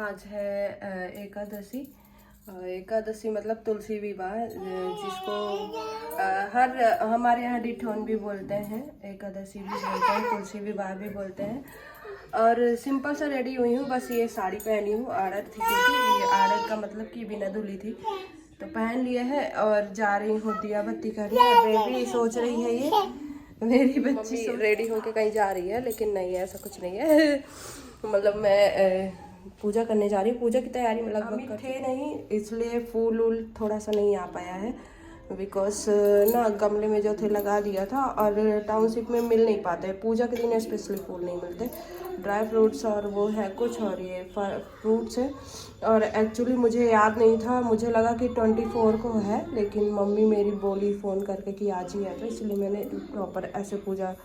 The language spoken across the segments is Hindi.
आज है एकादशी। एकादशी मतलब तुलसी विवाह, जिसको हर हमारे यहाँ डिठौन भी बोलते हैं, एकादशी भी बोलते हैं, तुलसी विवाह भी बोलते हैं। और सिंपल सा रेडी हुई हूँ, बस ये साड़ी पहनी हूँ, आड़त थी क्योंकि ये आड़त का मतलब कि बिना धुली थी तो पहन लिया है और जा रही हूँ दिया बत्ती करने। और बेबी सोच रही है, ये मेरी बच्ची रेडी होके कहीं जा रही है, लेकिन नहीं है, ऐसा कुछ नहीं है। मतलब मैं पूजा करने जा रही हूँ, पूजा की तैयारी में लगभग थे नहीं, इसलिए फूल वूल थोड़ा सा नहीं आ पाया है, बिकॉज ना गमले में जो थे लगा दिया था और टाउनशिप में मिल नहीं पाते, पूजा के दिन स्पेशली फूल नहीं मिलते, ड्राई फ्रूट्स और वो है कुछ और ये फ्रूट्स है। और एक्चुअली मुझे याद नहीं था, मुझे लगा कि 24 को है, लेकिन मम्मी मेरी बोली फ़ोन करके कि आज ही है, तो इसलिए मैंने प्रॉपर ऐसे पूजा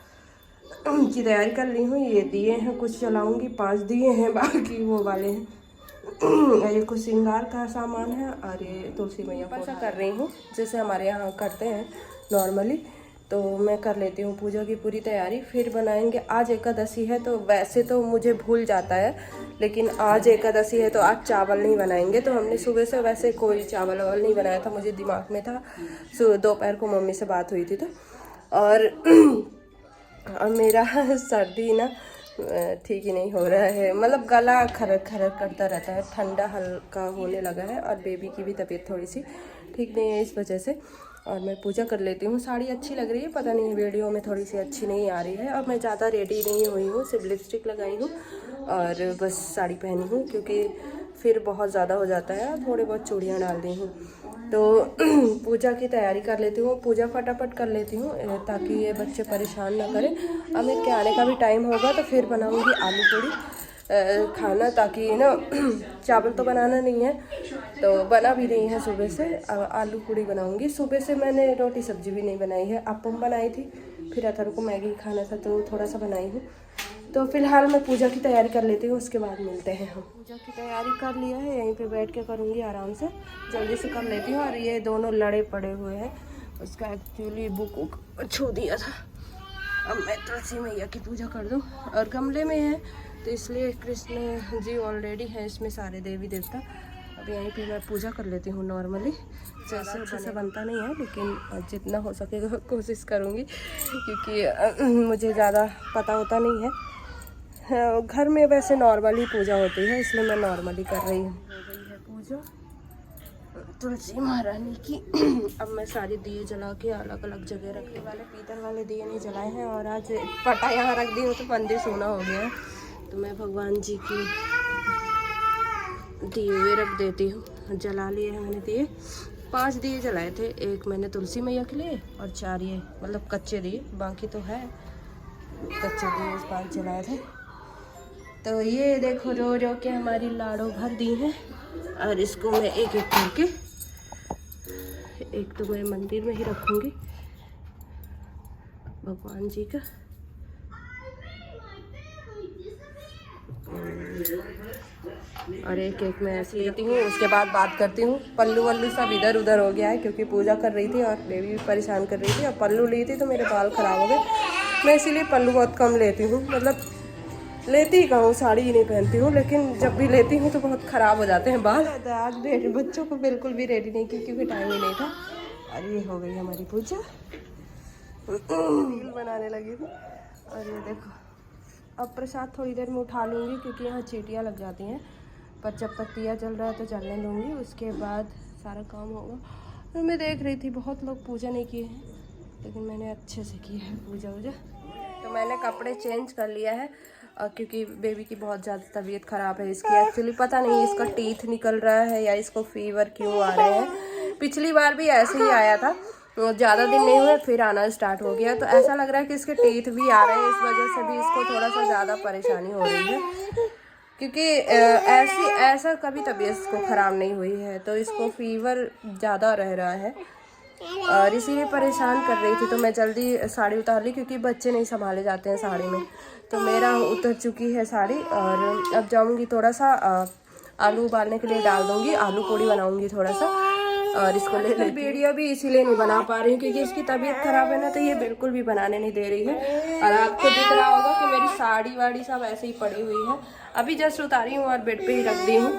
की तैयारी कर ली हूँ। ये दिए हैं कुछ जलाऊंगी, 5 दिए हैं, बाकी वो वाले हैं। ये कुछ श्रृंगार का सामान है और ये तुलसी मैया पर सा कर रही हूँ, जैसे हमारे यहाँ करते हैं नॉर्मली, तो मैं कर लेती हूँ पूजा की पूरी तैयारी, फिर बनाएंगे। आज एकादशी है तो वैसे तो मुझे भूल जाता है, लेकिन आज एकादशी है तो आज चावल नहीं बनाएंगे, तो हमने सुबह से वैसे कोई चावल वावल नहीं बनाया था, मुझे दिमाग में था, दोपहर को मम्मी से बात हुई थी तो। और मेरा सर्दी ना ठीक ही नहीं हो रहा है, मतलब गला खरक खरक करता रहता है, ठंडा हल्का होने लगा है और बेबी की भी तबीयत थोड़ी सी ठीक नहीं है इस वजह से। और मैं पूजा कर लेती हूँ। साड़ी अच्छी लग रही है, पता नहीं वीडियो में थोड़ी सी अच्छी नहीं आ रही है। और मैं ज़्यादा रेडी नहीं हुई हूँ, सिर्फ लिपस्टिक लगाई हूँ और बस साड़ी पहनी हूँ, क्योंकि फिर बहुत ज़्यादा हो जाता है। थोड़े बहुत चूड़ियाँ डाल दी हूँ, तो पूजा की तैयारी कर लेती हूँ, पूजा फटाफट कर लेती हूँ ताकि ये बच्चे परेशान ना करें। अमित के आने का भी टाइम होगा तो फिर बनाऊँगी आलू पूड़ी खाना, ताकि ना चावल तो बनाना नहीं है, तो बना भी नहीं है सुबह से, आलू पूड़ी बनाऊँगी। सुबह से मैंने रोटी सब्जी भी नहीं बनाई है, अपम बनाई थी, फिर अथर को मैगी खाना था तो थोड़ा सा बनाई हूँ। तो फिलहाल मैं पूजा की तैयारी कर लेती हूँ, उसके बाद मिलते हैं हम। पूजा की तैयारी कर लिया है, यहीं पे बैठ के करूँगी आराम से, जल्दी से कर लेती हूँ। और ये दोनों लड़े पड़े हुए हैं, उसका एक्चुअली बुक छू दिया था। अब मैं तुलसी मैया की पूजा कर दूँ, और गमले में है तो इसलिए कृष्ण जी ऑलरेडी है इसमें, सारे देवी देवता। अब यहीं पे मैं पूजा कर लेती हूँ नॉर्मली, जैसे अच्छे से बनता नहीं है, लेकिन जितना हो सकेगा कोशिश करूँगी, क्योंकि मुझे ज़्यादा पता होता नहीं है। घर में वैसे नॉर्मली पूजा होती है, इसलिए मैं नॉर्मली कर रही हूँ। हो गई है पूजा तुलसी महारानी की। अब मैं सारे दिए जला के अलग अलग जगह रखने वाले, पीतल वाले दिए नहीं जलाए हैं, और आज पटा यहाँ रख दी हूँ तो मंदिर सोना हो गया है, तो मैं भगवान जी की दिए हुए रख देती हूँ। जला लिए हैं मैंने दिए, 5 दिए जलाए थे, एक मैंने तुलसी मैया के लिए और 4 ये मतलब कच्चे दिए, बाकी तो है कच्चे दिए इस बार जलाए थे। तो ये देखो रो रो के हमारी लाड़ो भर दी हैं, और इसको मैं एक एक करके, एक तो मैं मंदिर में ही रखूँगी भगवान जी का, और एक एक मैं ऐसे लेती हूँ, उसके बाद बात करती हूँ। पल्लू वल्लू सब इधर उधर हो गया है, क्योंकि पूजा कर रही थी और बेबी भी परेशान कर रही थी, और पल्लू ली थी तो मेरे बाल ख़राब हो गए, मैं इसीलिए पल्लू बहुत कम लेती हूँ, मतलब लेती ही कहूँ, साड़ी ही नहीं पहनती हूँ, लेकिन जब भी लेती हूँ तो बहुत ख़राब हो जाते हैं बाल। आज बच्चों को बिल्कुल भी रेडी नहीं की, क्योंकि टाइम ही नहीं था। और ये हो गई हमारी पूजा, बनाने लगी थी। और ये देखो, अब प्रसाद थोड़ी देर में उठा लूँगी, क्योंकि यहाँ चींटियाँ लग जाती हैं, पर जब तक दिया जल रहा है तो जलने दूँगी, उसके बाद सारा काम होगा। और मैं देख रही थी बहुत लोग पूजा नहीं किए हैं, लेकिन मैंने अच्छे से की है पूजा वूजा। तो मैंने कपड़े चेंज कर लिया है, क्योंकि बेबी की बहुत ज़्यादा तबीयत ख़राब है इसकी। एक्चुअली पता नहीं इसका टीथ निकल रहा है या इसको फीवर क्यों आ रहे हैं। पिछली बार भी ऐसे ही आया था, तो ज़्यादा दिन नहीं हुए फिर आना स्टार्ट हो गया, तो ऐसा लग रहा है कि इसके टीथ भी आ रहे हैं, इस वजह से भी इसको थोड़ा सा ज़्यादा परेशानी हो रही है, क्योंकि ऐसा कभी तबीयत इसको ख़राब नहीं हुई है, तो इसको फीवर ज़्यादा रह रहा है और इसीलिए परेशान कर रही थी। तो मैं जल्दी साड़ी उतार ली, क्योंकि बच्चे नहीं संभाले जाते हैं साड़ी में, तो मेरा उतर चुकी है साड़ी। और अब जाऊंगी थोड़ा सा आलू उबालने के लिए डाल दूंगी, आलू पूड़ी बनाऊंगी थोड़ा सा, और इसको ले लेती हूँ। वीडियो भी इसीलिए नहीं बना पा रही हूँ क्योंकि इसकी तबीयत खराब है ना, तो ये बिल्कुल भी बनाने नहीं दे रही है। और आपको दिख रहा होगा कि मेरी साड़ी वाड़ी सब ऐसे ही पड़ी हुई है। अभी जस्ट उतारी हूँ और बेड पे ही रख दी हूँ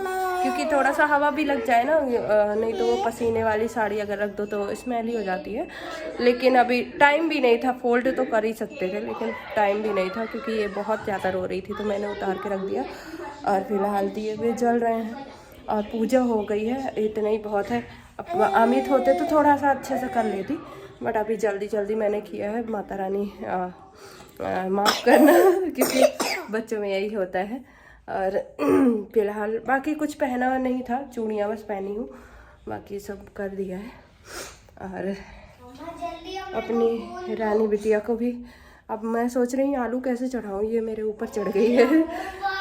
क्योंकि थोड़ा सा हवा भी लग जाए ना, नहीं तो वो पसीने वाली साड़ी अगर रख दो तो स्मेल हो जाती है। लेकिन अभी टाइम भी नहीं था, फोल्ड तो कर ही सकते थे लेकिन टाइम भी नहीं था क्योंकि ये बहुत ज़्यादा रो रही थी, तो मैंने उतार के रख दिया। और फिलहाल दिए भी जल रहे हैं और पूजा हो गई है, इतना ही बहुत है। अब अमित होते तो थोड़ा सा अच्छे से कर लेती, बट अभी जल्दी जल्दी मैंने किया है। माता रानी माफ़ करना क्योंकि बच्चों में यही होता है। और फिलहाल बाकी कुछ पहना नहीं था, चूड़ियाँ बस पहनी हूँ, बाकी सब कर दिया है। और अपनी रानी बिटिया को भी अब मैं सोच रही हूँ आलू कैसे चढ़ाऊँ, ये मेरे ऊपर चढ़ गई है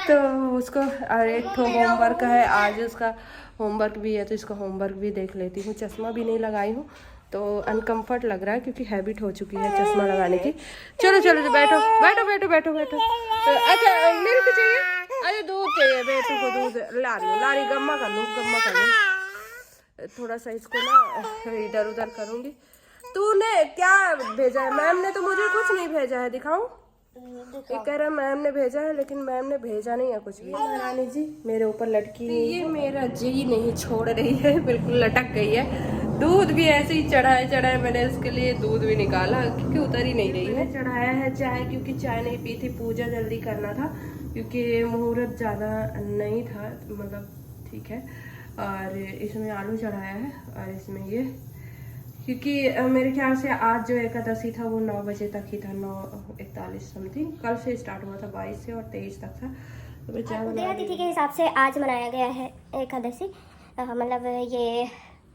तो उसको, और एक तो होमवर्क है आज, उसका होमवर्क भी है तो इसका होमवर्क भी देख लेती हूँ। चश्मा भी नहीं लगाई हूँ तो अनकम्फर्ट लग रहा है क्योंकि हैबिट हो चुकी है चश्मा लगाने की। चलो चलो तो बैठो बैठो बैठो बैठो बैठो। अच्छा मिल्क चाहिए? अरे दूध चाहिए, बेटू को दूध ला रही गम्मा कर लूँ। थोड़ा सा इसको ना इधर उधर करूँगी। तूने क्या भेजा है? मैम ने तो मुझे कुछ नहीं भेजा है, दिखाऊं? ये कह रहा मैम ने भेजा है, लेकिन मैम ने भेजा नहीं है कुछ भी। रानी जी मेरे ऊपर लटकी है, ये मेरा जी नहीं छोड़ रही है, बिल्कुल लटक गई है। दूध भी ऐसे ही चढ़ाए मैंने इसके लिए दूध भी निकाला क्योंकि उतर ही नहीं रही है। चढ़ाया है चाय क्योंकि चाय नहीं पी थी, पूजा जल्दी करना था क्योंकि मुहूर्त ज़्यादा नहीं था, मतलब ठीक है। और इसमें आलू चढ़ाया है और इसमें ये, क्योंकि मेरे ख्याल से आज जो एकादशी था वो 9 बजे तक ही था, 9:41 समथिंग। कल से स्टार्ट हुआ था, 22 से और 23 तक था। तो तिथि के हिसाब से आज मनाया गया है एकादशी, मतलब ये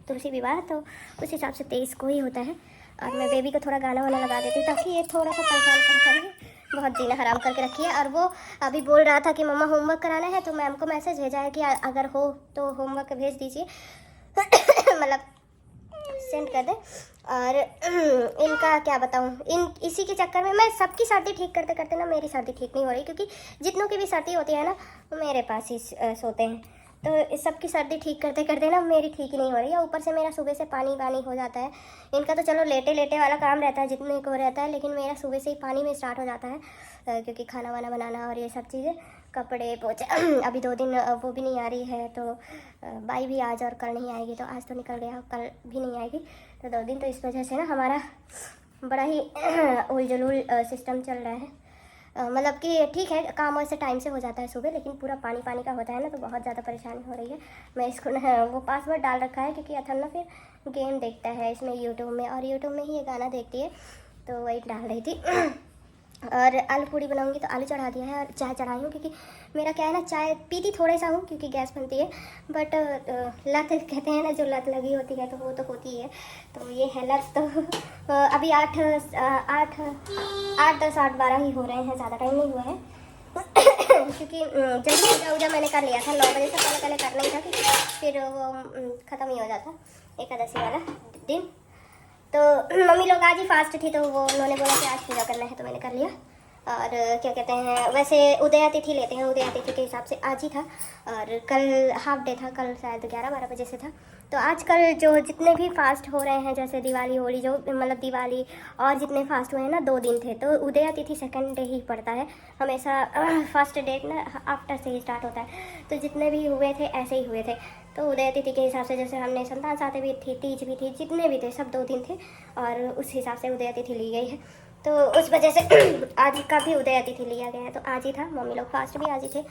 तुलसी विवाह, तो उस हिसाब से 23 को ही होता है। और मैं बेबी को थोड़ा गाना वाना लगा देती ताकि ये थोड़ा सा परेशान कम करे, बहुत जीना हराम करके रखी है। और वो अभी बोल रहा था कि मम्मा होमवर्क कराना है, तो मैम को मैसेज भेजा है कि अगर हो तो होमवर्क भेज दीजिए मतलब सेंड कर दे। और इनका क्या बताऊँ, इसी के चक्कर में मैं सबकी सर्दी ठीक करते करते ना मेरी सर्दी ठीक नहीं हो रही, क्योंकि जितनों की भी सर्दी होती है ना वो मेरे पास ही सोते हैं। तो इस सब की सर्दी ठीक करते करते ना मेरी ठीक ही नहीं हो रही है। ऊपर से मेरा सुबह से पानी पानी हो जाता है। इनका तो चलो लेटे लेटे वाला काम रहता है जितने को रहता है, लेकिन मेरा सुबह से ही पानी में स्टार्ट हो जाता है क्योंकि खाना वाना बनाना और ये सब चीज़ें, कपड़े पोछे अभी 2 दिन वो भी नहीं आ रही है, तो बाई भी आज और कल नहीं आएगी, तो आज तो निकल गया, कल भी नहीं आएगी, तो 2 दिन। तो इस वजह से ना हमारा बड़ा ही उलझुल सिस्टम चल रहा है। मतलब कि ठीक है काम वैसे टाइम से हो जाता है सुबह, लेकिन पूरा पानी पानी का होता है ना, तो बहुत ज़्यादा परेशानी हो रही है। मैं इसको ना वो पासवर्ड डाल रखा है क्योंकि अथन ना फिर गेम देखता है इसमें यूट्यूब में, और यूट्यूब में ही ये गाना देखती है, तो वही डाल रही थी। और आलू पूड़ी बनाऊंगी तो आलू चढ़ा दिया है और चाय चढ़ाई हूँ, क्योंकि मेरा क्या है ना, चाय पीती थोड़े सा हूँ क्योंकि गैस बनती है, बट लत कहते हैं ना, जो लत लगी होती है तो वो तो होती है, तो ये है लत। तो अभी 8, 10, 8, 12 ही हो रहे हैं, ज़्यादा टाइम नहीं हुआ है क्योंकि जल्दी पूजा मैंने कर लिया था, 9 बजे से पहले करना ही था, क्योंकि फिर वो ख़त्म ही हो जाता एकादशी वाला दिन। तो मम्मी लोग आज ही फास्ट थी, तो वो उन्होंने बोला कि आज पूजा करना है, तो मैंने कर लिया। और क्या कहते हैं, वैसे उदया तिथि लेते हैं, उदया तिथि के हिसाब से आज ही था, और कल हाफ डे था, कल शायद 11-12 बजे से था। तो आजकल जो जितने भी फास्ट हो रहे हैं, जैसे दिवाली होली, जो मतलब दिवाली और जितने फास्ट हुए हैं ना, 2 दिन थे, तो उदया तिथि सेकंड डे ही पड़ता है हमेशा। फर्स्ट डेट ना आफ्टर से ही स्टार्ट होता है, तो जितने भी हुए थे ऐसे ही हुए थे। तो उदय तिथि के हिसाब से जैसे हमने संतान साथे भी थी, तीज भी थी, जितने भी थे सब 2 दिन थे, और उस हिसाब से उदय तिथि ली गई है, तो उस वजह से आज का भी उदय तिथि लिया गया है, तो आज ही था। मम्मी लोग फास्ट भी आज ही थे,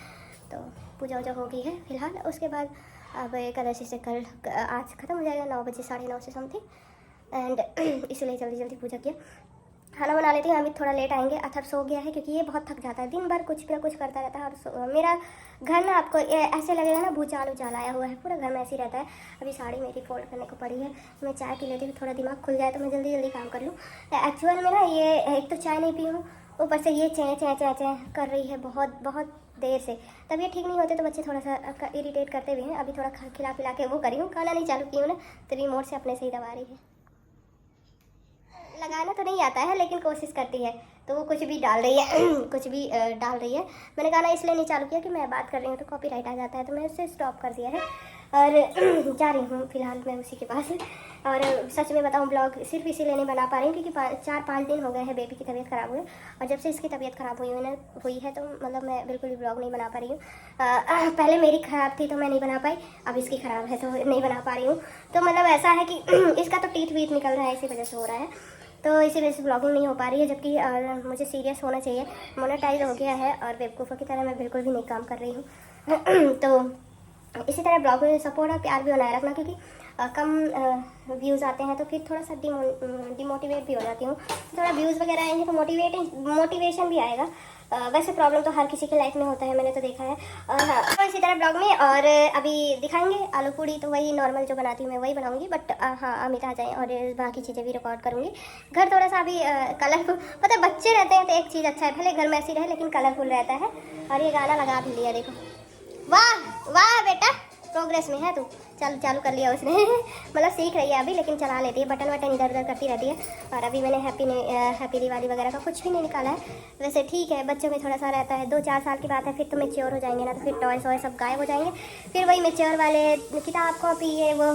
तो पूजा वूजा हो गई है फिलहाल। उसके बाद अब एकादशी से कल आज ख़त्म हो जाएगा 9 बजे, 9:30 से समथिंग, एंड इसलिए जल्दी जल्दी पूजा किया। खाना बना लेती हूँ, अमित थोड़ा लेट आएंगे। अथर्व सो गया है क्योंकि ये बहुत थक जाता है, दिन भर कुछ ना कुछ करता रहता है। और मेरा घर ना आपको ऐसे लगेगा ना भूचाल उचाल आया हुआ है, पूरा घर में ऐसे ही रहता है। अभी साड़ी मेरी फोल्ड करने को पड़ी है, मैं चाय पी लेती हूँ, थोड़ा दिमाग खुल जाए तो मैं जल्दी जल्दी काम कर लूँ। एक्चुअल में ना ये एक तो चाय नहीं पी हूँ, ऊपर से ये चैं चैं चैं चैं कर रही है बहुत बहुत देर से। तबीयत ठीक नहीं होते तो बच्चे थोड़ा सा इरिटेट करते भी हैं। अभी थोड़ा खिला पिला के वो करी हूँ, खाना नहीं चालू की हूँ ना, तो रिमोट से अपने से ही दबा रही है। लगाना तो नहीं आता है लेकिन कोशिश करती है, तो वो कुछ भी डाल रही है कुछ भी डाल रही है। मैंने गाना इसलिए नहीं चालू किया कि मैं बात कर रही हूँ तो कॉपीराइट आ जाता है, तो मैंने उससे स्टॉप कर दिया है। और जा रही हूँ फिलहाल मैं उसी के पास। और सच में बताऊँ ब्लॉग सिर्फ इसीलिए नहीं बना पा रही हूँ क्योंकि 4-5 दिन हो गए हैं बेबी की तबीयत ख़राब हुई, और जब से इसकी तबीयत ख़राब हुई है तो मतलब मैं बिल्कुल भी ब्लॉग नहीं बना पा रही हूँ। पहले मेरी ख़राब थी तो मैं नहीं बना पाई, अब इसकी ख़राब है तो नहीं बना पा रही हूँ। तो मतलब ऐसा है कि इसका तो टीथ वीथ निकल रहा है, इसी वजह से हो रहा है, तो इसी वजह से ब्लॉगिंग नहीं हो पा रही है। जबकि मुझे सीरियस होना चाहिए, मोनेटाइज हो गया है और बेवकूफ़ों की तरह मैं बिल्कुल भी नहीं काम कर रही हूँ। तो इसी तरह ब्लॉग में सपोर्ट और प्यार भी बनाए रखना, क्योंकि कम व्यूज़ आते हैं तो फिर थोड़ा सा डिमोटिवेट भी हो जाती हूँ। थोड़ा व्यूज़ वगैरह आएंगे तो मोटिवेशन भी आएगा। वैसे प्रॉब्लम तो हर किसी के लाइफ में होता है, मैंने तो देखा है। और हाँ, तो इसी तरह ब्लॉग में और अभी दिखाएंगे आलू पूड़ी, तो वही नॉर्मल जो बनाती हूँ मैं वही बनाऊंगी, बट हाँ अमित आ जाए और बाकी चीज़ें भी रिकॉर्ड करूँगी। घर थोड़ा सा अभी कलरफुल, पता है बच्चे रहते हैं तो एक चीज़ अच्छा है, भले घर में ऐसी रहे लेकिन कलरफुल रहता है। और ये गाना लगा भी लिया, देखो वाह वाह बेटा प्रोग्रेस में है तू, चालू कर लिया उसने। मतलब सीख रही है अभी, लेकिन चला लेती है, बटन वटन इधर उधर करती रहती है। और अभी मैंने हैप्पी दिवाली वगैरह का कुछ भी नहीं निकाला है। वैसे ठीक है, बच्चों में थोड़ा सा रहता है, 2-4 साल की बात है, फिर तो मैच्योर हो जाएंगे ना, तो फिर टॉयस वॉय सब गायब हो जाएंगे, फिर वही मैच्योर वाले किताब कॉपी ये वो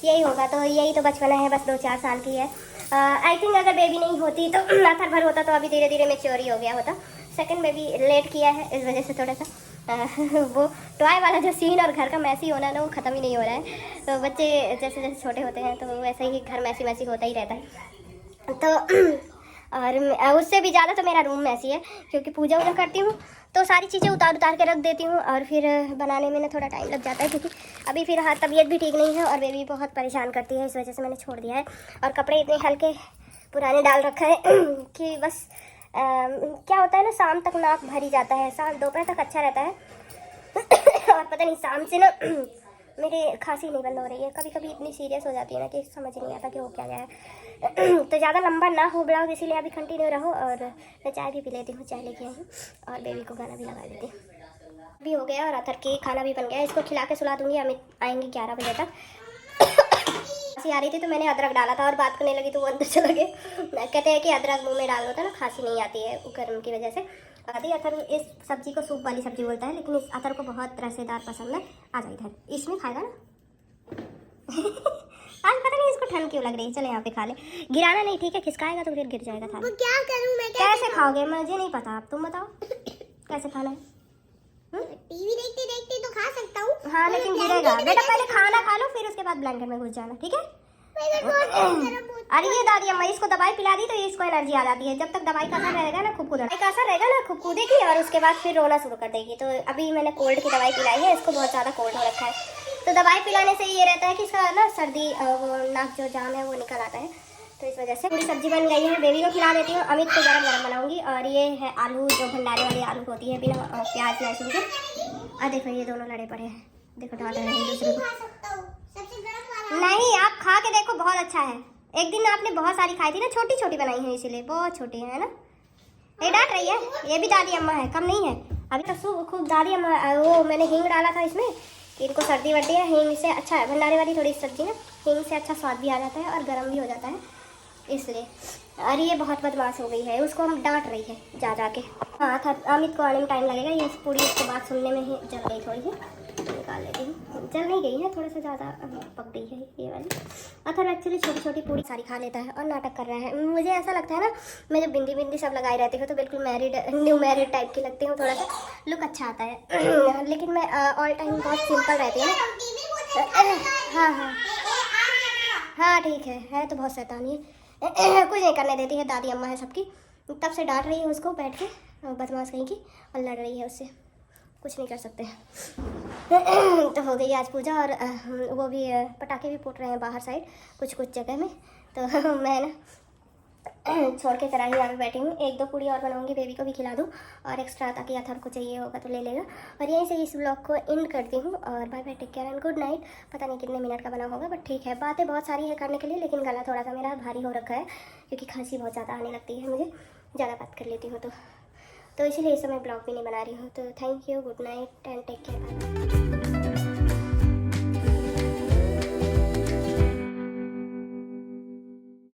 यही होगा। तो यही तो बचपना है, बस 2-4 साल की है। आई थिंक अगर बेबी नहीं होती तो लाथर भर होता तो अभी धीरे धीरे मैच्योर ही हो गया होता। सेकंड बेबी लेट किया है, इस वजह से थोड़ा सा वो टॉय वाला जो सीन और घर का मैसी होना ना वो ख़त्म ही नहीं हो रहा है। तो बच्चे जैसे जैसे छोटे होते हैं तो वैसे ही घर मैसी होता ही रहता है। तो और उससे भी ज़्यादा तो मेरा रूम मैसी है, क्योंकि पूजा वूजा करती हूँ तो सारी चीज़ें उतार के रख देती हूँ, और फिर बनाने में ना थोड़ा टाइम लग जाता है, क्योंकि अभी फिर हाँ तबीयत भी ठीक नहीं है और बेबी बहुत परेशान करती है, इस वजह से मैंने छोड़ दिया है। और कपड़े इतने हल्के पुराने डाल रखा है कि बस क्या होता है ना, शाम तक नाक भर ही जाता है, शाम दोपहर तक अच्छा रहता है और पता नहीं शाम से ना मेरी खांसी नहीं बंद हो रही है, कभी कभी इतनी सीरियस हो जाती है ना कि समझ नहीं आता कि हो क्या गया है। तो ज़्यादा लंबा ना हो ब्लॉग, इसीलिए अभी कंटिन्यू रहो। और मैं चाय भी पी लेती हूँ, चाय लेके आई हूँ और बेबी को गाना भी लगा लेती हूँ। भी हो गया और अतर के खाना भी बन गया, इसको खिला के सुला दूँगी, अमित आएंगे 11 बजे तक। खांसी आ रही थी तो मैंने अदरक डाला था और बात करने लगी तो वो अंदर चला गया। कहते हैं कि अदरक मुंह में डाल दो तो ना खांसी नहीं आती है गर्म की वजह से। आदि अतर इस सब्जी को सूप वाली सब्जी बोलता है, लेकिन इस अतर को बहुत रसेदार पसंद है। आ जाए इधर, इसमें खाएगा ना आज पता नहीं इसको ठंड क्यों लग रही है। चले यहाँ पे खा ले, गिराना नहीं ठीक है, खिसकाएगा तो फिर गिर जाएगा थाली। क्या करूँ मैं, कैसे खाओगे मुझे नहीं पता, आप तुम बताओ कैसे खाना है। टीवी देखते देखते तो खा सकता हूँ, हाँ लेकिन गिरेगा बेटा, पहले खाना खा लो फिर उसके बाद ब्लैंकेट में घुस जाना, ठीक है। अरे ये दादी अम्मा इसको दवाई पिला दी तो इसको एनर्जी आ जाती है, जब तक दवाई का असर रहेगा ना खूब कूदेगी और उसके बाद फिर रोना शुरू कर देगी। तो अभी मैंने कोल्ड की दवाई पिलाई है, इसको बहुत ज़्यादा कोल्ड हो रखा है, तो दवाई पिलाने से ये रहता है कि इसका ना सर्दी वो नाक जो जाम है वो निकल आता है, तो इस वजह से। पूरी सब्जी बन गई है, बेबी को खिला देती हूँ, अमित को गरम गरम बनाऊंगी। और ये है आलू, जो भंडारे वाली आलू होती है बिना प्याज लहसुन के। और देखो ये दोनों लड़े पड़े हैं, देखो डाल रहे हैं एक दूसरे को। नहीं आप खा के देखो, बहुत अच्छा है। एक दिन आपने बहुत सारी खाई थी ना, छोटी छोटी बनाई है इसीलिए, बहुत छोटी है ना। ये डांट रही है, ये भी दादी अम्मा है, कम नहीं है अभी तक। खूब दादी अम्मा, वो मैंने हींग डाला था इसमें कि इनको सर्दी वर्दी है, हींग से अच्छा है। भंडारे वाली थोड़ी सब्जी ना हींग से अच्छा स्वाद भी आ जाता है और गर्म भी हो जाता है, इसलिए। और ये बहुत बदमाश हो गई है, उसको हम डांट रही है जा के। हाँ था, अमित को आने में टाइम लगेगा, ये पूरी इसके बात सुनने में ही जल गई थोड़ी सी, निकाल लेती हूँ। जल नहीं गई है, थोड़ा सा ज़्यादा पक गई है ये वाली। अथर एक्चुअली छोटी छोटी पूरी सारी खा लेता है और नाटक कर रहा है। मुझे ऐसा लगता है ना, मैं जब बिंदी सब लगाई रहती हूँ तो बिल्कुल न्यू मैरिड टाइप की लगती हूँ, थोड़ा सा लुक अच्छा आता है। लेकिन मैं ऑल टाइम बहुत सिंपल रहती हूँ ना। हाँ ठीक है तो बहुत शैतानी है, कुछ नहीं करने देती है, दादी अम्मा है सबकी, तब से डांट रही है उसको बैठ के, बदमाश कहीं की, और लड़ रही है उससे, कुछ नहीं कर सकते। तो हो गई आज पूजा, और वो भी पटाखे भी फूट रहे हैं बाहर साइड कुछ जगह में। तो मैं ना छोड़ के कढ़ाई यहाँ पे बैठी हूँ, 1-2 पूड़ी और बनाऊंगी, बेबी को भी खिला दूँ और एक्स्ट्रा, ताकि अथर को चाहिए होगा तो ले लेगा। और यहीं से इस ब्लॉग को एंड करती हूँ, और bye bye, take care and good night. पता नहीं कितने मिनट का बना होगा, बट ठीक है, बातें बहुत सारी है करने के लिए, लेकिन गला थोड़ा सा मेरा भारी हो रखा है, क्योंकि खांसी बहुत ज़्यादा आने लगती है मुझे, ज़्यादा बात कर लेती हूँ तो इसीलिए इस समय ब्लॉग भी नहीं बना रही हूँ। तो thank you, good night and take care, bye bye.